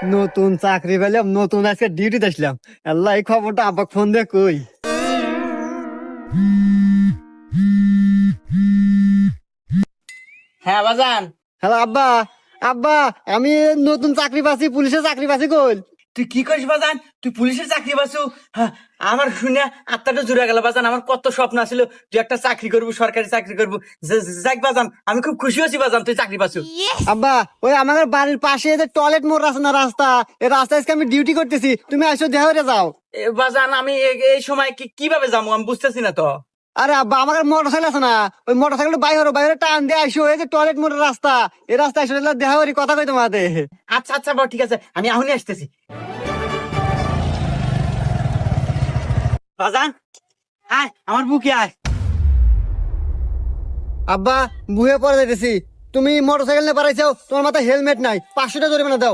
নতুন চাকরি পেলাম, নতুন আজকে ডিউটি আসলাম। আল্লাহ, এই খবরটা আব্বাকে ফোন দিয়ে কই। হ্যাঁ বাজান। হ্যালো আব্বা। আব্বা, আমি নতুন চাকরি পাচ্ছি, পুলিশের চাকরি পাচ্ছি। কই? তুই কি করিস বাজান? তুই পুলিশের চাকরি পাচ্ছু? হ্যাঁ, আমার শুনে আত্মাটা জুড়ে গেল বাজান। আমার কত স্বপ্ন ছিল তুই একটা চাকরি করবো, সরকারি চাকরি করবো। যাক বাজান, আমি খুব খুশি হয়েছি বাজান তুই চাকরি পাচ্ছু। আব্বা, ওই আমাদের বাড়ির পাশে যে টয়লেট মোড় আছে না, রাস্তা, এই রাস্তায় আজকে আমি ডিউটি করতেছি, তুমি আসো দেখা হয়ে যাও। বাজান আমি এই সময় কিভাবে যাবো আমি বুঝতেছি না তো। আরে আব্বা, আমার মোটর সাইকেল আছে না, ওই মোটর সাইকেল বাইরে বাইরে টান দিয়ে আইসো, এই যে টয়লেট মোড়ের রাস্তা, এই রাস্তায় এসে দেখা করি, কথা কই তোমাদের। আচ্ছা আচ্ছা বাবা, ঠিক আছে, আমি এখনই আসতেছি বাজান। আয় আমার বুকে আয়। আব্বা, বুয়ে পরে যাইতেছি। তুমি মোটর সাইকেল নিয়ে পারাইছো, তোমার মাথায় হেলমেট নাই, 500 টাকা জরিমানা দাও।